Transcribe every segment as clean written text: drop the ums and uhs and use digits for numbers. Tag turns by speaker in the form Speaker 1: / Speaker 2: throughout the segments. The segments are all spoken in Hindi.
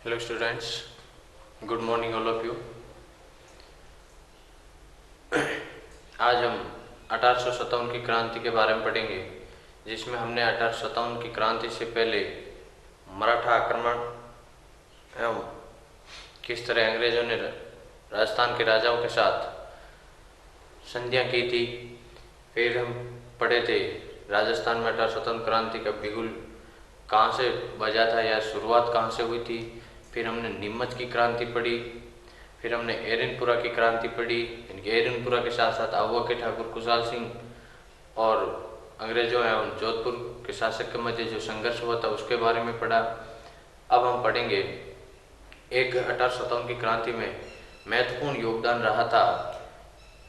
Speaker 1: Hello students, good morning all of you. आज हम 1857 की क्रांति के बारे में पढ़ेंगे, जिसमें हमने 1857 की क्रांति से पहले मराठा आक्रमण एवं किस तरह अंग्रेजों ने राजस्थान के राजाओं के साथ संधियां की थी। फिर हम पढ़े थे राजस्थान में 1857 क्रांति का बिगुल कहाँ से बजा था या शुरुआत कहाँ से हुई थी। फिर हमने नीमच की क्रांति पढ़ी, फिर हमने एरनपुरा की क्रांति पढ़ी। इनके एरनपुरा के साथ साथ आहुआ के ठाकुर खुशहाल सिंह और अंग्रेजों एवं जोधपुर के शासक के मध्य जो संघर्ष हुआ था उसके बारे में पढ़ा। अब हम पढ़ेंगे एक 1857 की क्रांति में महत्वपूर्ण योगदान रहा था,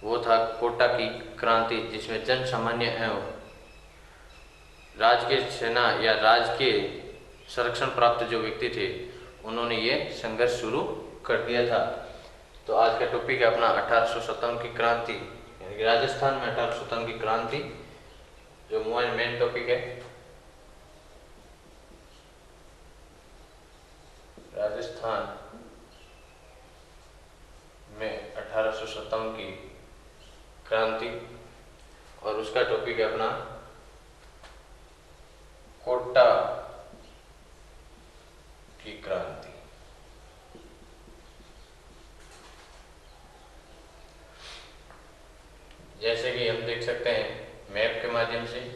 Speaker 1: वो था कोटा की क्रांति, जिसमें जन सामान्य एवं राजकीय सेना या राजकीय संरक्षण प्राप्त जो व्यक्ति थे उन्होंने ये संघर्ष शुरू कर दिया था। तो आज का टॉपिक है अपना 1857 की क्रांति, यानी कि राजस्थान में 1857 की क्रांति जो मेन टॉपिक है। राजस्थान में 1857 की क्रांति और उसका टॉपिक है अपना कोटा की क्रांति। जैसे कि हम देख सकते हैं मैप के माध्यम से,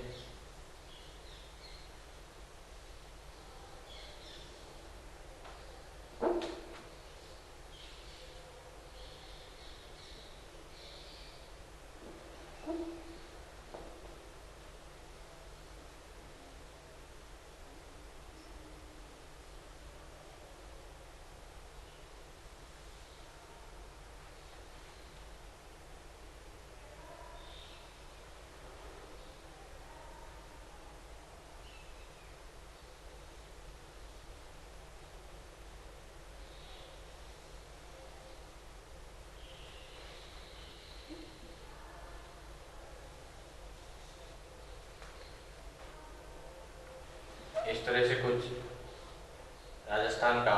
Speaker 1: इस तरह से कुछ राजस्थान का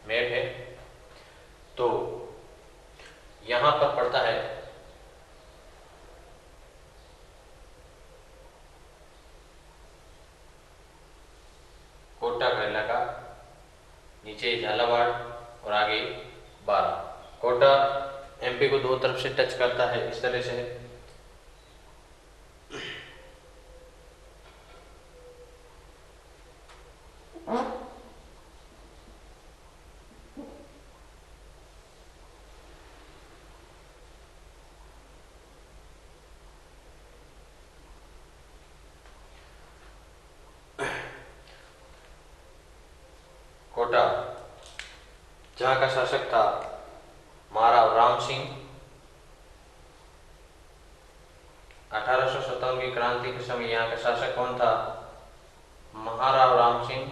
Speaker 1: मैप है। तो यहाँ पर पड़ता है कोटा का इलाका, नीचे झालावाड़ और आगे बारा। कोटा एमपी को दो तरफ से टच करता है, इस तरह से है। कोटा जहाँ का शासक था महाराव राम सिंह। 1857 की क्रांति के समय यहाँ का शासक कौन था? महाराव राम सिंह।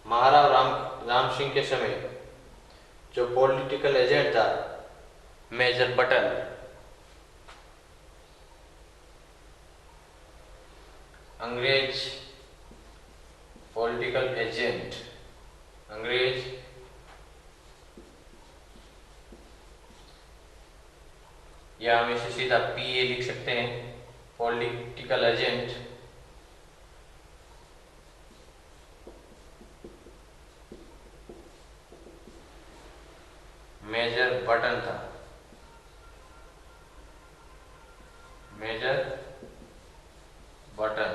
Speaker 1: महाराव राम सिंह के समय जो पॉलिटिकल एजेंट था मेजर बटन, अंग्रेज पॉलिटिकल एजेंट, अंग्रेज या हम इसे सीधा पीए लिख सकते हैं, पॉलिटिकल एजेंट। मेजर बटन था, मेजर बटन।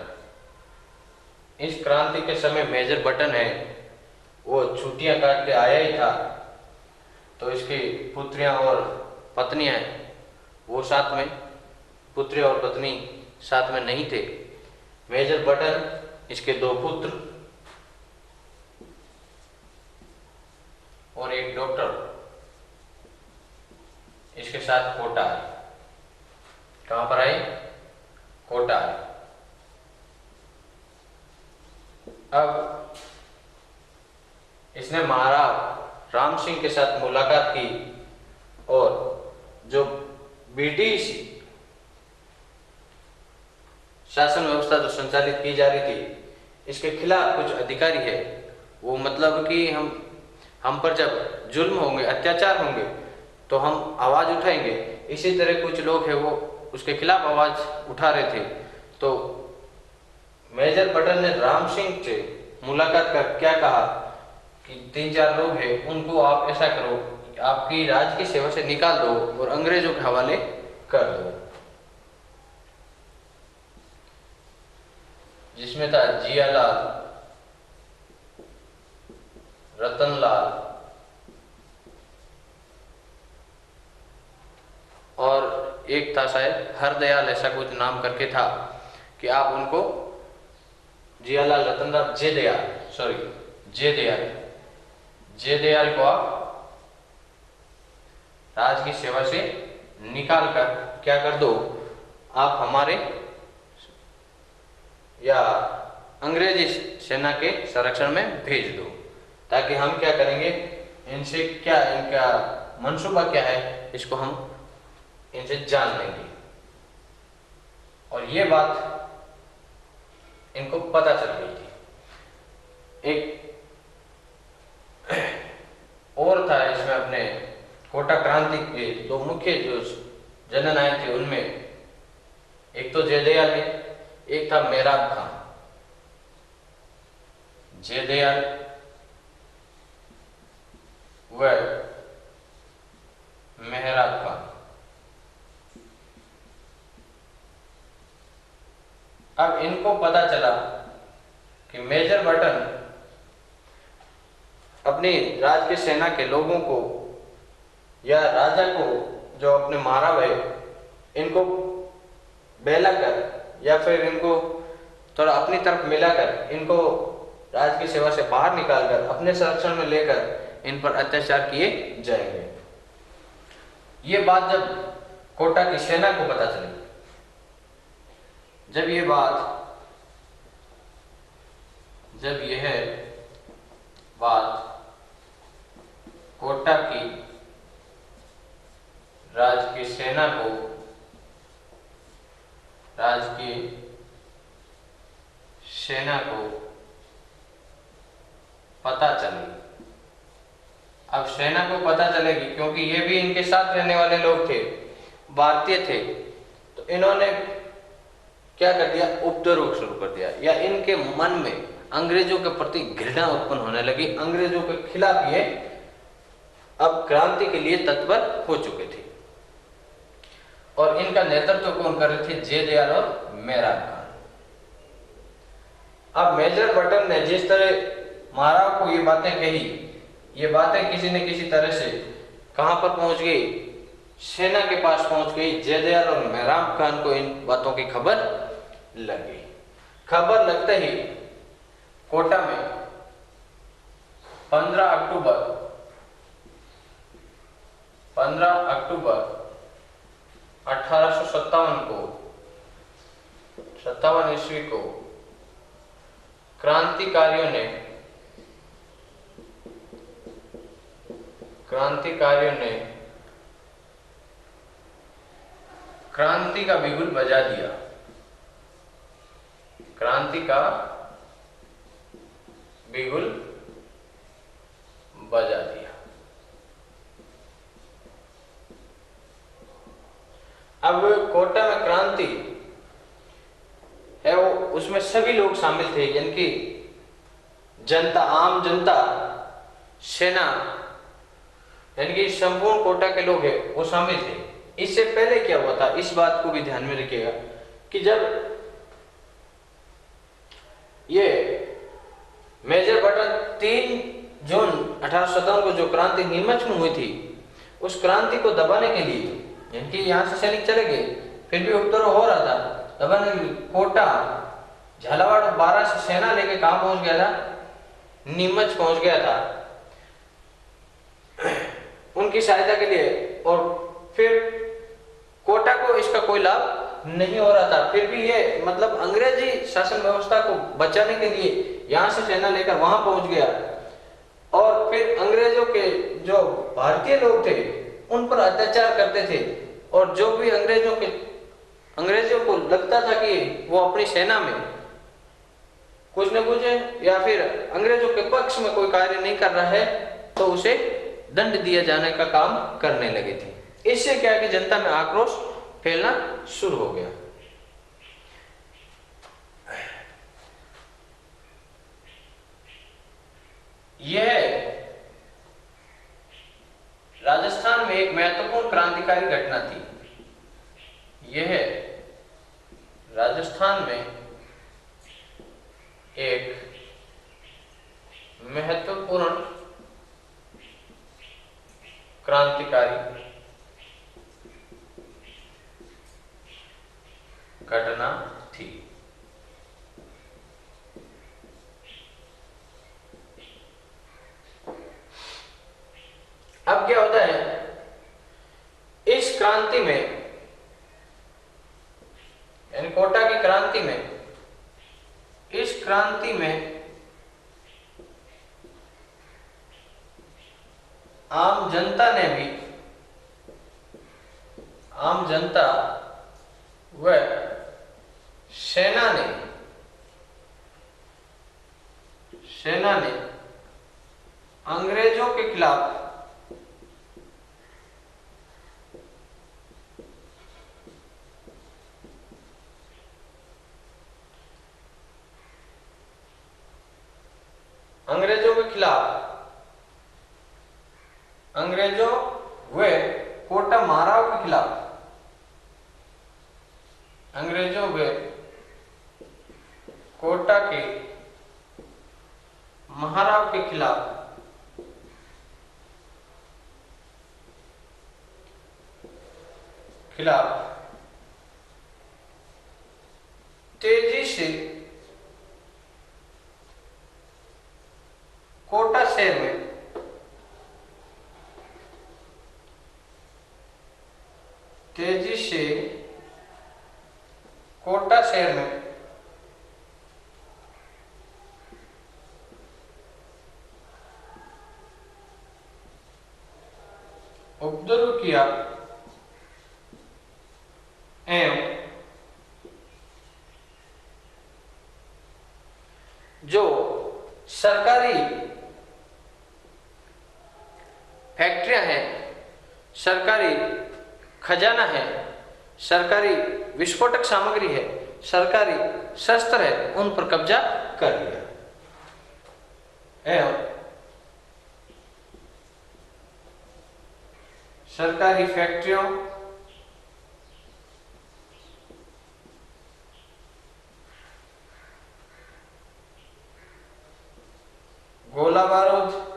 Speaker 1: इस क्रांति के समय मेजर बटन है वो छुट्टियां काट के आया ही था, तो इसकी पुत्रियां और पत्नियां वो साथ में, पुत्री और पत्नी साथ में नहीं थे। मेजर बटन, इसके दो पुत्र और एक डॉक्टर इसके साथ कोटा आए। कहां पर आए? कोटा आए। अब इसने महाराज राम सिंह के साथ मुलाकात की और जो ब्रिटिश शासन व्यवस्था जो संचालित की जा रही थी, इसके खिलाफ कुछ अधिकारी है, वो मतलब कि हम पर जब जुल्म होंगे, अत्याचार होंगे तो हम आवाज उठाएंगे। इसी तरह कुछ लोग हैं वो उसके खिलाफ आवाज उठा रहे थे। तो मेजर बटन ने राम सिंह से मुलाकात कर क्या कहा कि 3-4 लोग हैं, उनको आप ऐसा करो, आपकी राज्य की सेवा से निकाल दो और अंग्रेजों के हवाले कर दो। जिसमें था जियालाल, रतनलाल और एक था शायद हरदयाल, ऐसा कुछ नाम करके था कि आप उनको जियालाल, रतनलाल, जे दयाल को आप राज की सेवा से निकाल कर क्या कर दो, आप हमारे या अंग्रेजी सेना के संरक्षण में भेज दो, ताकि हम क्या करेंगे, इनसे क्या, इनका मंसूबा क्या है, इसको हम इनसे जान लेंगे। और ये बात इनको पता चल गई थी। एक और था इसमें अपने कोटा क्रांति के दो मुख्य जो जननायक थे, उनमें एक तो जयदयाल है, एक था मेहराब खां। जयदयाल व मेहराब खां। अब इनको पता चला कि मेजर बटन अपनी राज की सेना के लोगों को या राजा को जो अपने मारा हुए, इनको बहला कर या फिर इनको थोड़ा अपनी तरफ मिलाकर इनको राज की सेवा से बाहर निकालकर अपने संरक्षण में लेकर इन पर अत्याचार किए जाएंगे। ये बात जब कोटा की सेना को पता चली, जब यह बात कोटा की राजकीय सेना को पता चली। अब सेना को पता चलेगी क्योंकि ये भी इनके साथ रहने वाले लोग थे, भारतीय थे, तो इन्होंने क्या कर दिया, उपद्रव शुरू कर दिया, या इनके मन में अंग्रेजों के प्रति घृणा उत्पन्न होने लगी। अंग्रेजों के खिलाफ ये अब क्रांति के लिए तत्पर हो चुके थे और इनका नेतृत्व कौन कर रहे थे, जयदयाल और मेहराब खान। अब मेजर बटन ने जिस तरह महाराव को ये बातें कही, ये बातें किसी न किसी तरह से कहां पर पहुंच गई, सेना के पास पहुंच गई। जयदयाल और मेहराब खान को इन बातों की खबर लग गई। खबर लगते ही कोटा में 15 अक्टूबर 1857 को 57 ईस्वी को क्रांतिकारियों ने क्रांति का बिगुल बजा दिया। क्रांति का बिगुल बजा दिया। अब कोटा में क्रांति है वो, उसमें सभी लोग शामिल थे, यानी कि जनता, आम जनता, सेना, यानी कि संपूर्ण कोटा के लोग हैं वो शामिल थे। इससे पहले क्या हुआ था, इस बात को भी ध्यान में रखिएगा कि जब ये मेजर बटन 3 जून 1857 को जो क्रांति नीमच में हुई थी, उस क्रांति को दबाने के लिए, यानी कि यहां से सैनिक चले गए, फिर भी उपद्रव हो रहा था, दबाने के लिए कोटा, झालावाड़, 12 से सेना लेके कहां पहुंच गया था, नीमच पहुंच गया था उनकी सहायता के लिए। और फिर कोटा को इसका कोई लाभ नहीं हो रहा था, फिर भी ये मतलब अंग्रेजी शासन व्यवस्था को बचाने के लिए यहां से सेना लेकर वहां पहुंच गया। और फिर अंग्रेजों के जो भारतीय लोग थे उन पर अत्याचार करते थे, और जो भी अंग्रेजों को लगता था कि वो अपनी सेना में कुछ न कुछ या फिर अंग्रेजों के पक्ष में कोई कार्य नहीं कर रहा है, तो उसे दंड दिया जाने का काम करने लगे थे। इससे क्या है कि जनता में आक्रोश फैलना शुरू हो गया। यह राजस्थान में एक महत्वपूर्ण क्रांतिकारी घटना थी। यह राजस्थान में एक महत्वपूर्ण क्रांतिकारी घटना थी। अब क्या होता है, इस क्रांति में यानी कोटा की क्रांति में, इस क्रांति में आम जनता ने भी, आम जनता व सेना ने अंग्रेजों के खिलाफ अंग्रेजों व कोटा महाराव के खिलाफ, अंग्रेजों व कोटा के महाराव के खिलाफ तेजी से कोटा शहर में उपद्रव किया एवं जो सरकारी फैक्ट्रियां हैं, सरकारी खजाना है, सरकारी विस्फोटक सामग्री है, सरकारी शस्त्र है, उन पर कब्जा कर लिया एवं सरकारी फैक्ट्रियों, गोला बारूद,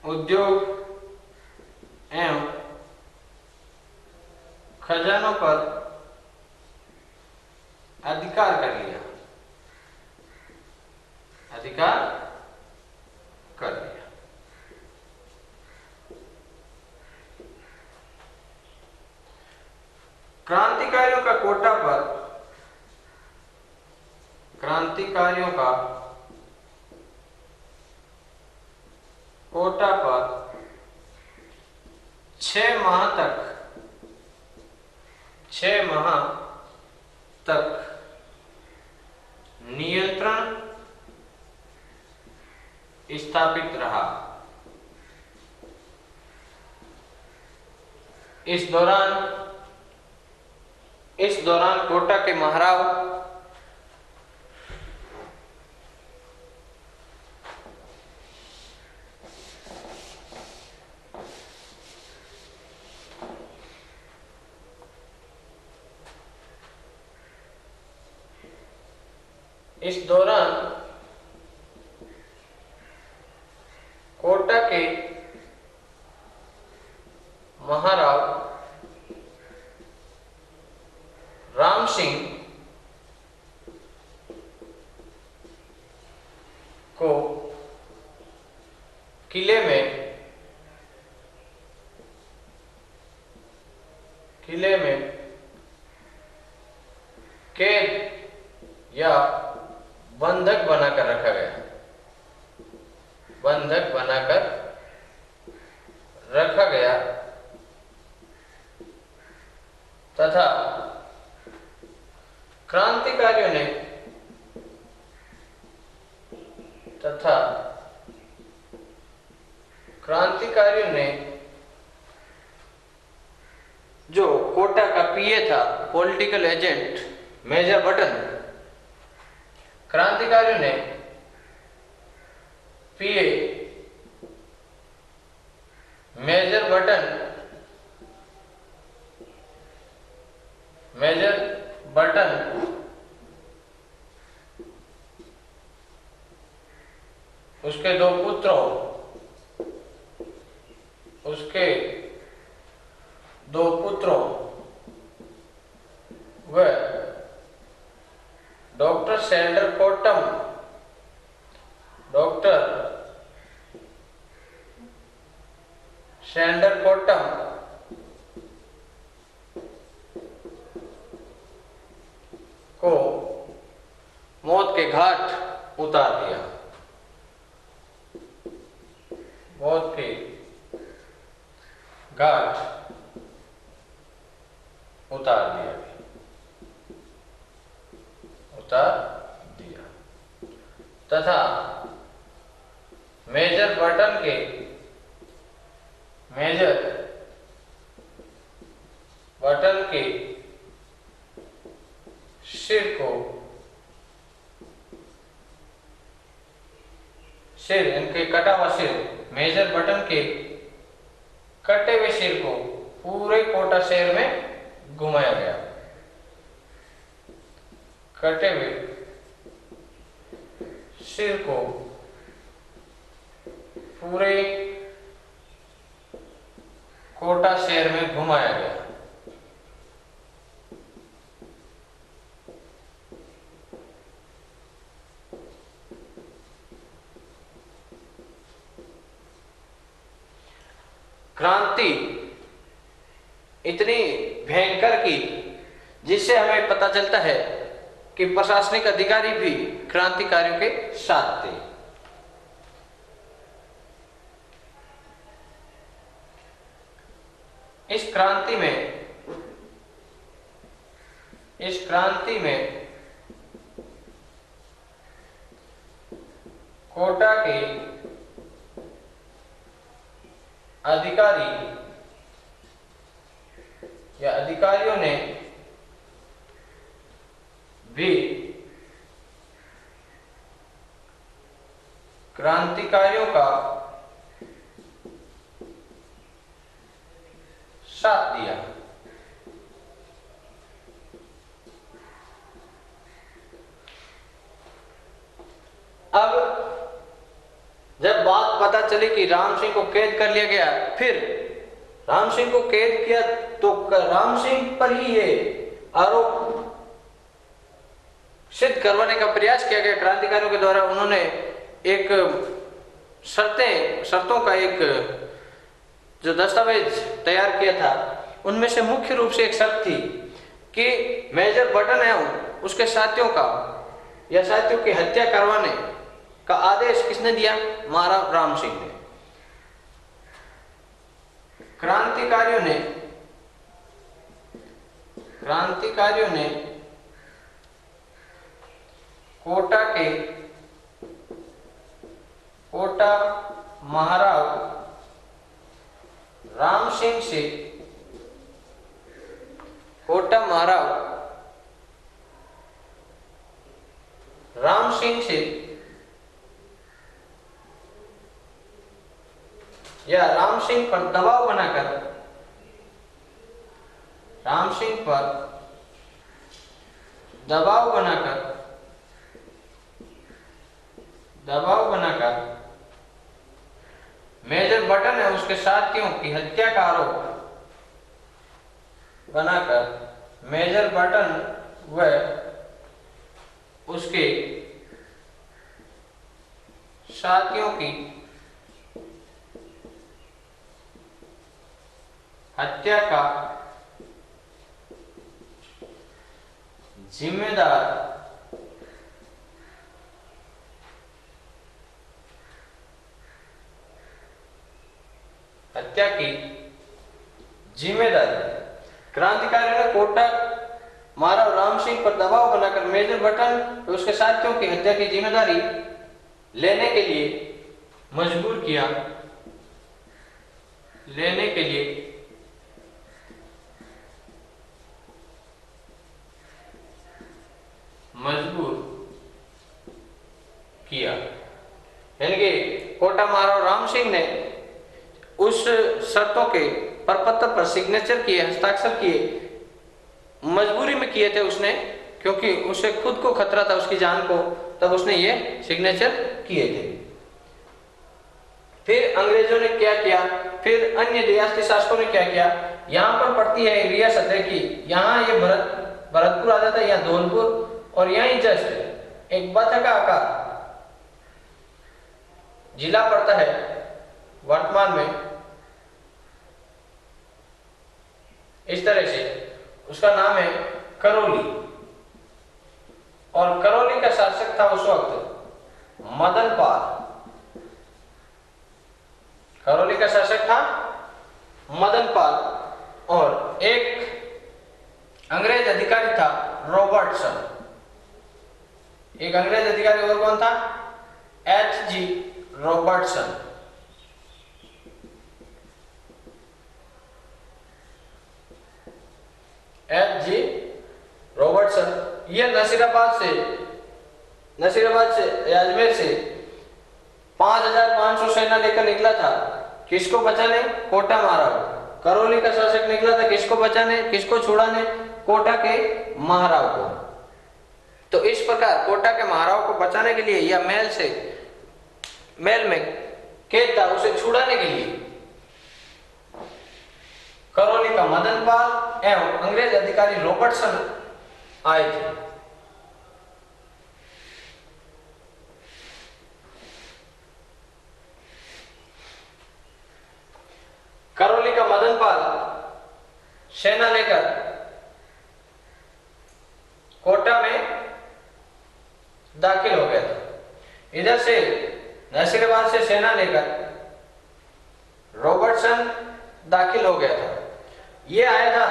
Speaker 1: उद्योग एवं खजानों पर अधिकार कर लिया। क्रांतिकारियों का कोटा पर 6 माह तक नियंत्रण स्थापित रहा। इस दौरान कोटा के महाराव कोटा के महाराव राम सिंह को किले में किले में कैद या बंधक बनाकर रखा गया, बंधक बनाकर रखा गया तथा क्रांतिकारियों ने जो कोटा का पीए था, पॉलिटिकल एजेंट मेजर बटन, क्रांतिकारियों ने पीए मेजर बटन उसके दो पुत्रों व डॉक्टर सैंडर कोट्टम को मौत के घाट उतार दिया, मौत के घाट उतार दिया तथा मेजर बटन के इनके कटा हुआ सिर, मेजर बटन के कटे हुए सिर को पूरे कोटा शहर में घुमाया गया, कटे हुए सिर को पूरे कोटा शहर में घुमाया गया। क्रांति इतनी भयंकर की जिससे हमें पता चलता है कि प्रशासनिक अधिकारी भी क्रांतिकारियों के साथ थे। इस क्रांति में कोटा के अधिकारियों ने भी क्रांतिकारियों का साथ दिया। अब जब बात पता चली कि राम सिंह को कैद कर लिया गया, फिर राम सिंह को कैद किया तो राम सिंह पर ही ये आरोप सिद्ध करवाने का प्रयास किया गया क्रांतिकारियों के द्वारा। उन्होंने एक शर्तों का एक जो दस्तावेज तैयार किया था, उनमें से मुख्य रूप से एक शर्त थी कि मेजर बटन है उसके साथियों का या साथियों की हत्या करवाने का आदेश किसने दिया? महाराज राम सिंह ने। क्रांतिकारियों ने कोटा महाराव राम सिंह से या राम सिंह पर दबाव बनाकर मेजर बटन है उसके साथियों की हत्या का आरोप बनाकर मेजर बटन व उसके साथियों की हत्या का जिम्मेदार हत्या की जिम्मेदारी। क्रांतिकारियों ने कोटा महाराव राम सिंह पर दबाव बनाकर मेजर बटन और उसके साथियों की हत्या की जिम्मेदारी लेने के लिए मजबूर किया। लेने के लिए मजबूर किया। यानी कि कोटा महाराव राम सिंह ने उस शर्तों के प्रपत्र पर सिग्नेचर किए, हस्ताक्षर किए, मजबूरी में किए थे उसने, क्योंकि उसे खुद को खतरा था उसकी जान को, तब उसने ये सिग्नेचर किए थे। फिर अंग्रेजों ने क्या किया, फिर अन्य रियासती शासकों ने क्या किया। यहाँ पर पड़ती है रियासत है कि यहाँ ये भरतपुर आ जाता है, यहाँ धौलपुर, और यहीं जस्ट एक बच्चा का आकार जिला पड़ता है वर्तमान में इस तरह से, उसका नाम है करौली, और करौली का शासक था उस वक्त मदन पाल। करौली का शासक था मदन पाल, और एक अंग्रेज अधिकारी था रॉबर्टसन। एक अंग्रेज अधिकारी और कौन था? H.G. रॉबर्टसन। H.G. रॉबर्टसन यह नसीराबाद से अजमेर से 5,500 सेना लेकर निकला था। किसको बचाने? कोटा महाराव। करौली का शासक निकला था किसको बचाने, किसको छुड़ाने? कोटा के महाराव को। तो इस प्रकार कोटा के महाराव को बचाने के लिए, या मेल में कैद था उसे छुड़ाने के लिए करौली का मदन पाल एवं अंग्रेज अधिकारी रॉबर्टसन आए थे। करौली का मदन पाल सेना लेकर कोटा में दाखिल हो गया था। इधर से नसीराबाद से सेना लेकर रॉबर्टसन दाखिल हो गया था। ये आया था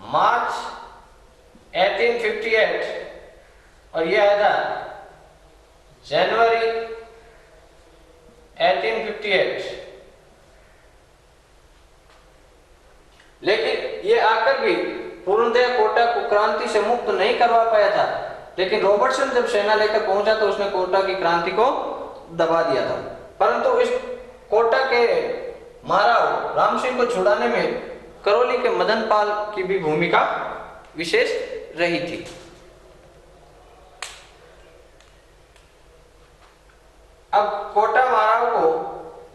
Speaker 1: मार्च 1858 और ये आया था जनवरी 1858। लेकिन ये आकर भी पूर्णतः कोटा को क्रांति से मुक्त नहीं करवा पाया था। लेकिन रॉबर्टसन जब सेना लेकर पहुंचा तो उसने कोटा की क्रांति को दबा दिया था। परंतु इस कोटा के महाराव राम सिंह को छुड़ाने में करौली के मदन पाल की भी भूमिका विशेष रही थी। अब कोटा महाराव को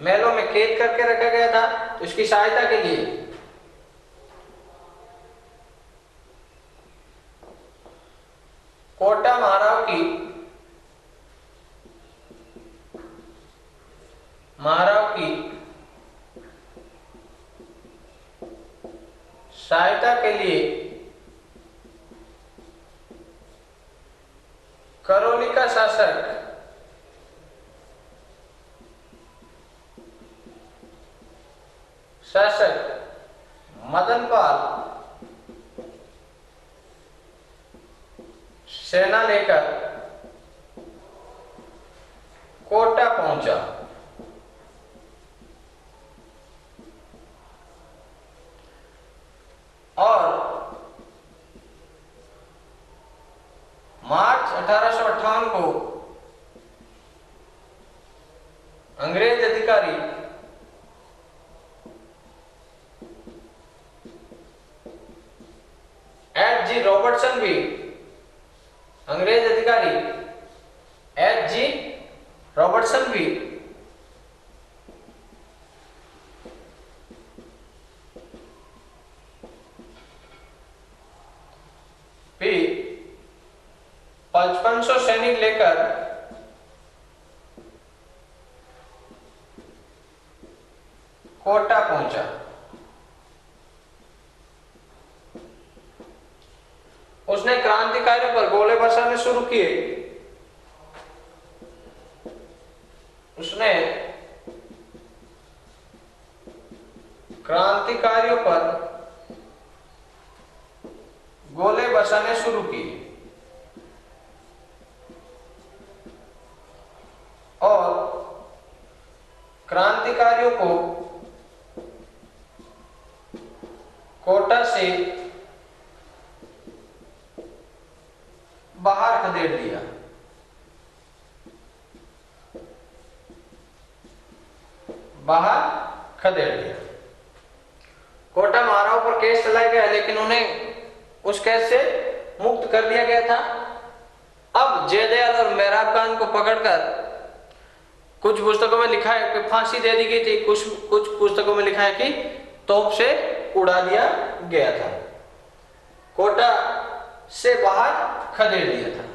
Speaker 1: महलों में कैद करके रखा गया था, तो इसकी सहायता के लिए कोटा महाराव की सहायता के लिए करौली का शासक मदन पाल सेना लेकर कोटा पहुंचा। और मार्च 1858 को अंग्रेज अधिकारी H.G. रॉबर्टसन भी भी 5500 सैनिक लेकर कोटा पहुंचा। उसने क्रांतिकारियों पर गोले बरसाने शुरू किए। उसने क्रांतिकारियों पर गोले बरसाने शुरू किए और क्रांतिकारियों को कोटा से बाहर खदेड़ दिया। बाहर खदेड़ दिया। कोटा महाराव पर केस चलाया गया, लेकिन उन्हें उस केस से मुक्त कर दिया गया था। अब जयदयाल और मेहराब खान को पकड़कर कुछ पुस्तकों में लिखा है कि फांसी दे दी गई थी, कुछ पुस्तकों में लिखा है कि तोप से उड़ा दिया गया था, कोटा से बाहर खदेड़ दिया था।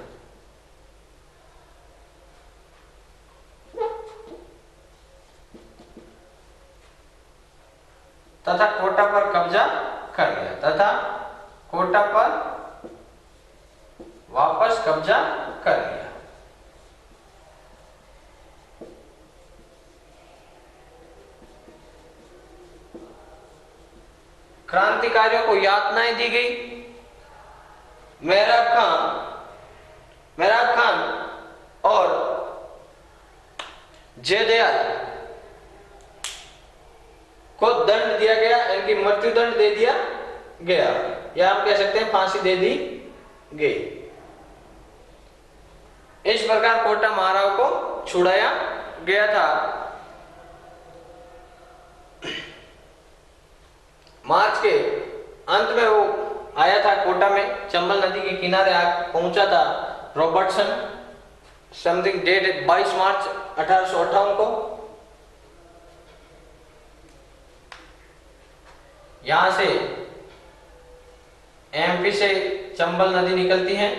Speaker 1: तथा कोटा पर कब्जा कर लिया, तथा कोटा पर वापस कब्जा कर लिया। क्रांतिकारियों को यातनाएं दी गई। मेहराब खान और जयदयाल को दंड दिया गया, इनकी मृत्यु दंड दे दिया गया, या हम कह सकते हैं फांसी दे दी गई। इस प्रकार कोटा महाराव को छुड़ाया गया था। मार्च के अंत में वो आया था कोटा में, चंबल नदी के किनारे पहुंचा था रॉबर्टसन, समथिंग डेट 22 मार्च 1858 को। यहां से एमपी से चंबल नदी निकलती है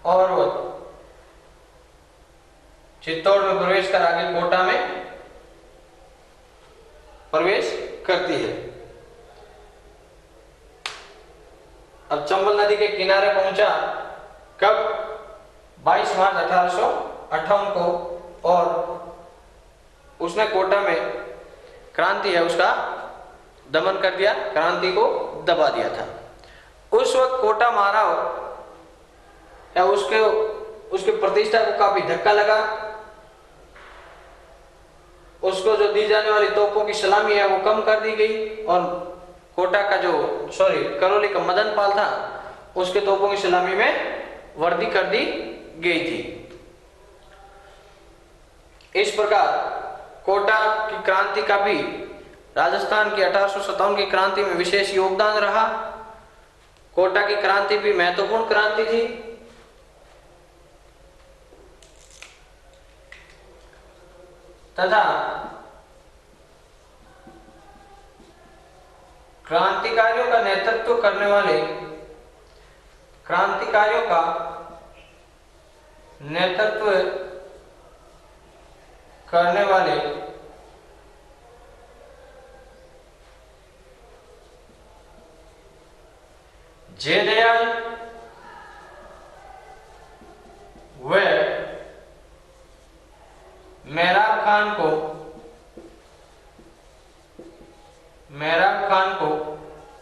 Speaker 1: और वो चित्तौड़ में प्रवेश कर आगे कोटा में प्रवेश करती है। अब चंबल नदी के किनारे पहुंचा कब? 22 मार्च 1858 को, और उसने कोटा में क्रांति है उसका दमन कर दिया, क्रांति को दबा दिया था। उस वक्त कोटा महाराव या उसके प्रतिष्ठा को काफी धक्का लगा। उसको जो दी जाने वाली तोपों की सलामी है वो कम कर दी गई, और कोटा का करौली का मदन पाल था, उसके तोपों की सलामी में वृद्धि कर दी गई थी। इस प्रकार कोटा की क्रांति का भी राजस्थान की 1857 की क्रांति में विशेष योगदान रहा। कोटा की क्रांति भी महत्वपूर्ण क्रांति थी। तथा क्रांतिकारियों का नेतृत्व करने वाले जयदयाल व मेहराब खान को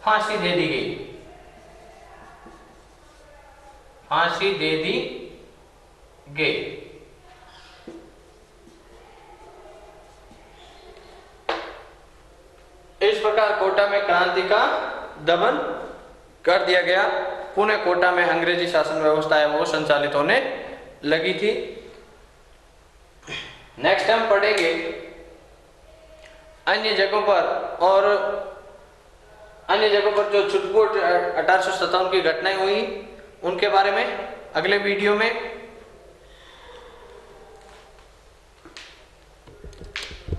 Speaker 1: फांसी दे दी गई। फांसी दे दी गई। इस प्रकार कोटा में क्रांति का दमन कर दिया गया। पुणे कोटा में अंग्रेजी शासन व्यवस्था है वो संचालित होने लगी थी। नेक्स्ट हम पढ़ेंगे अन्य जगहों पर जो छुटपुट 1857 की घटनाएं हुई उनके बारे में अगले वीडियो में।